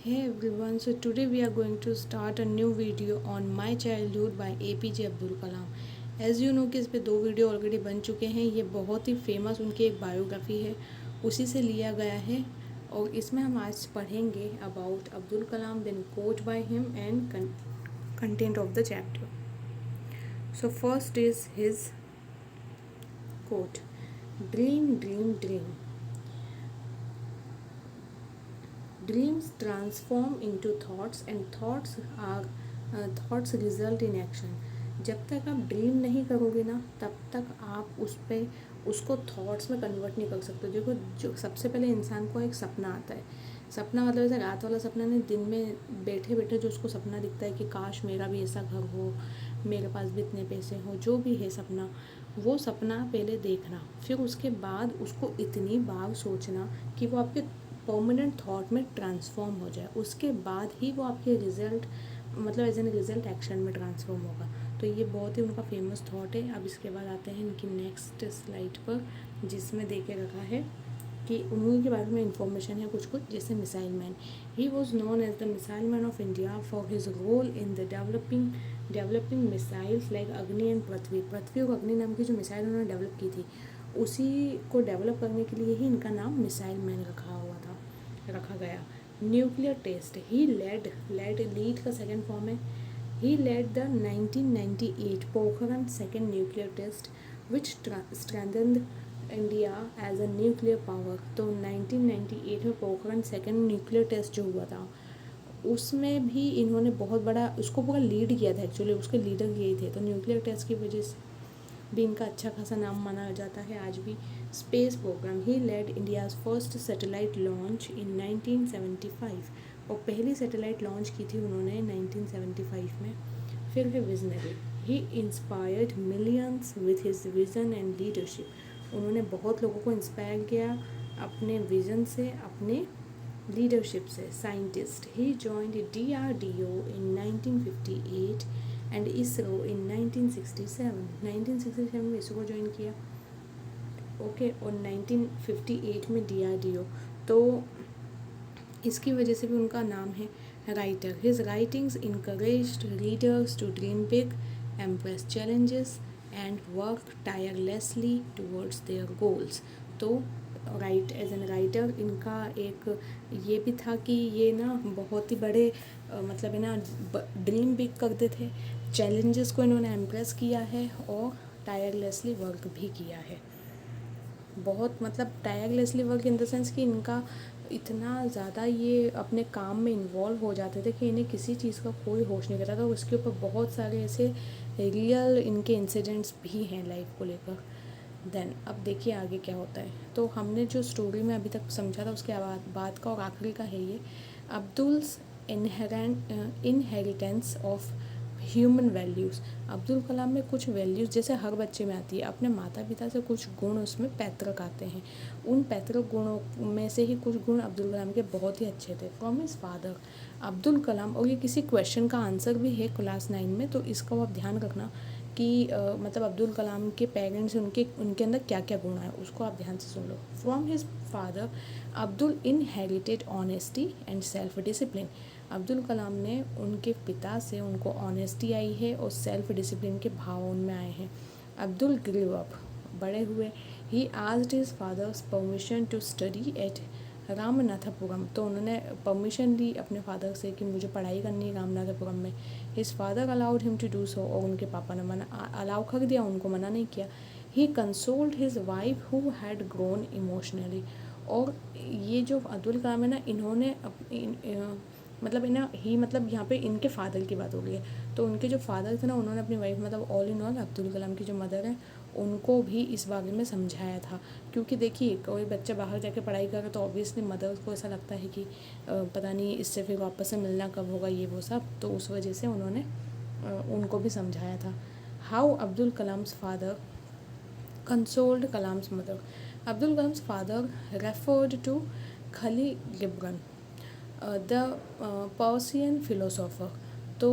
Hey everyone, so today we are going to start a new video on my childhood by APJ Abdul Kalam. As you know कि इस पे 2 video already बन चुके हैं। ये बहुत ही फेमस उनकी एक बायोग्राफी है, उसी से लिया गया है और इसमें हम आज पढ़ेंगे about Abdul Kalam, then quote by him and content of the chapter. So first is his quote, dream dream dream, dreams transform into thoughts and thoughts result in action। जब तक आप ड्रीम नहीं करोगे ना तब तक आप उसको थॉट्स में कन्वर्ट नहीं कर सकते। देखो, जो सबसे पहले इंसान को एक सपना आता है। सपना मतलब ऐसा रात वाला सपना नहीं, दिन में बैठे बैठे जो उसको सपना दिखता है कि काश मेरा भी ऐसा घर हो, मेरे पास भी इतने पैसे हो, जो भी है सपना, वो सपना पहले देखना, फिर उसके बाद उसको इतनी बार सोचना कि वो आपके परमानेंट थॉट में ट्रांसफॉर्म हो जाए। उसके बाद ही वो आपके रिजल्ट मतलब एज एन रिजल्ट एक्शन में ट्रांसफॉर्म होगा। तो ये बहुत ही उनका फेमस थॉट है। अब इसके बाद आते हैं इनकी नेक्स्ट स्लाइड पर, जिसमें दे के रखा है कि उन्हीं के बारे में इंफॉर्मेशन है कुछ कुछ, जैसे missile man. He was known as the missile man of India for his role in the developing missiles like Agni and Prithvi. Prithvi और अग्नि नाम की जो मिसाइल उन्होंने डेवलप की थी, उसी को डेवलप करने के लिए ही इनका नाम मिसाइल मैन रखा गया। न्यूक्लियर टेस्ट, ही लीड का सेकेंड फॉर्म है। He led the 1998 Pokhran second nuclear test which strengthened India as a nuclear power. तो 1998 में पोखरण सेकेंड न्यूक्लियर टेस्ट जो हुआ था, उसमें भी इन्होंने बहुत बड़ा उसको पूरा लीड किया था। एक्चुअली उसके लीडर यही थे। तो न्यूक्लियर टेस्ट की वजह से भी इनका अच्छा खासा नाम माना जाता है आज भी। Space program, he led India's first satellite launch in 1975 और पहली सैटेलाइट लॉन्च की थी उन्होंने 1975 में। फिर है visionary, he inspired millions with his vision and leadership. उन्होंने बहुत लोगों को इंस्पायर किया अपने विज़न से, अपने लीडरशिप से। Scientist, he joined DRDO in 1958 and ISRO in 1967 में इसरो ज्वाइन किया, ओके। और 1958 में DRDO। तो इसकी वजह से भी उनका नाम है writer. His writings encouraged readers to dream big, embrace challenges and work tirelessly towards their goals. तो एज एन राइटर इनका एक ये भी था कि ये ना बहुत ही बड़े मतलब है ना ड्रीम बिग करते थे। चैलेंजेस को इन्होंने एम्प्रेस किया है और टायरलेसली वर्क भी किया है। बहुत मतलब tirelessly work in the sense कि इनका इतना ज़्यादा ये अपने काम में इन्वॉल्व हो जाते थे कि इन्हें किसी चीज़ का कोई होश नहीं रहता था। उसके ऊपर बहुत सारे ऐसे रियल इनके इंसिडेंट्स भी हैं लाइफ को लेकर। देन अब देखिए आगे क्या होता है। तो हमने जो स्टोरी में अभी तक समझा था उसके बाद का और आखिरी का है ये, Abdul's inheritance of human values. Abdul Kalam में कुछ वैल्यूज़ जैसे हर बच्चे में आती है, अपने माता पिता से कुछ गुण उसमें पैतृक आते हैं। उन पैतृक गुणों में से ही कुछ गुण अब्दुल कलाम के बहुत ही अच्छे थे। From his father Abdul Kalam, और ये किसी क्वेश्चन का आंसर भी है क्लास 9 में, तो इसका आप ध्यान रखना कि मतलब अब्दुल कलाम के पेरेंट्स उनके अंदर क्या क्या गुण है, उसको आप ध्यान से सुन लो। From his father Abdul inherited honesty and self discipline. Abdul Kalam ने उनके पिता से उनको ऑनेस्टी आई है और सेल्फ डिसिप्लिन के भाव उनमें आए हैं। अब्दुल ग्रू अप, बड़े हुए। He asked his father's permission to study at Ramanathapuram. तो उन्होंने परमिशन ली अपने फादर से कि मुझे पढ़ाई करनी है रामनाथपुरम में। His father allowed him to do so, और उनके पापा ने मना अलाउ कर दिया, उनको मना नहीं किया। He consoled his wife who had grown emotionally. और ये जो अब्दुल कलाम है ना, इन्होंने मतलब ना ही मतलब यहाँ पे इनके फादर की बात हो रही है। तो उनके जो फादर थे ना, उन्होंने अपनी वाइफ मतलब all in all Abdul Kalam की जो मदर है उनको भी इस बारे में समझाया था। क्योंकि देखिए, कोई बच्चा बाहर जाके पढ़ाई करे तो ऑब्वियसली मदर को ऐसा लगता है कि पता नहीं इससे फिर वापस से मिलना कब होगा, ये वो सब। तो उस वजह से उन्होंने उनको भी समझाया था। How Abdul Kalam's father consoled Kalam's mother. Abdul Kalam's father referred to Khalil Gibran the Persian philosopher. तो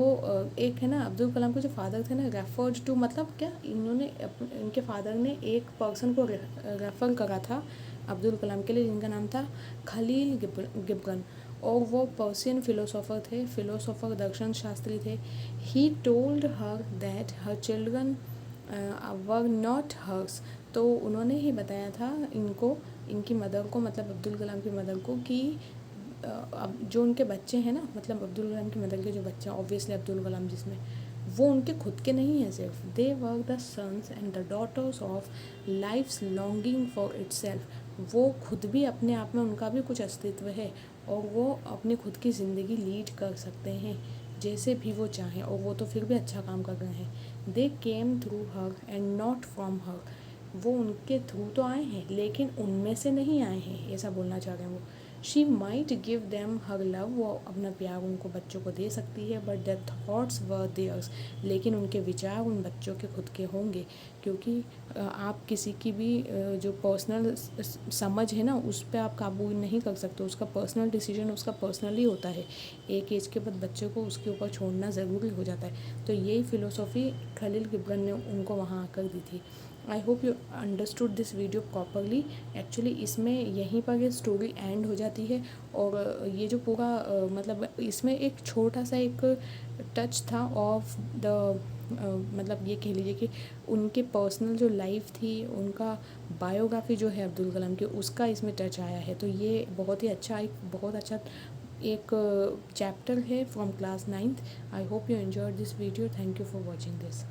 एक है ना अब्दुल कलाम के जो फादर थे ना, रेफर्ड टू मतलब क्या, इन्होंने इनके फादर ने एक पर्सन को रेफ़र करा था अब्दुल कलाम के लिए, जिनका नाम था खलील गिब्रन, और वो पर्शियन फिलोसोफर थे, फिलोसोफर दर्शन शास्त्री थे। He told her that her children were not hers. तो उन्होंने ही बताया था इनको, इनकी मदर को, मतलब अब्दुल कलाम की मदर को, कि अब जो उनके बच्चे हैं ना, मतलब अब्दुल कलाम की मदर के जो बच्चे हैं, ऑब्वियसली अब्दुल कलाम जिसमें, वो उनके खुद के नहीं हैं सिर्फ, they were the sons and the daughters of life's longing for itself. वो खुद भी अपने आप में, उनका भी कुछ अस्तित्व है और वो अपनी खुद की ज़िंदगी लीड कर सकते हैं जैसे भी वो चाहें, और वो तो फिर भी अच्छा काम कर रहे हैं। They came through her and not from her. वो उनके थ्रू तो आए हैं लेकिन उनमें से नहीं आए हैं, ऐसा बोलना चाह रहे हैं वो। She might give them her love, वो अपना प्यार उनको बच्चों को दे सकती है, but the thoughts were theirs, लेकिन उनके विचार उन बच्चों के खुद के होंगे। क्योंकि आप किसी की भी जो पर्सनल समझ है ना, उस पर आप काबू नहीं कर सकते, उसका पर्सनल डिसीजन उसका पर्सनली होता है। एक एज के बाद बच्चे को उसके ऊपर छोड़ना ज़रूरी हो जाता है। तो यही फ़िलोसॉफ़ी खलील गिब्रन ने उनको वहाँ आकर दी थी। I hope you understood this video properly. Actually इसमें यहीं पर ये स्टोरी एंड हो जाती है, और ये जो पूरा मतलब इसमें एक छोटा सा एक टच था ऑफ द मतलब ये कह लीजिए कि उनके पर्सनल जो लाइफ थी, उनका बायोग्राफी जो है अब्दुल कलाम की, उसका इसमें टच आया है। तो ये बहुत ही अच्छा, एक बहुत अच्छा एक चैप्टर है from class 9th। I hope you enjoyed this video. Thank you for watching this.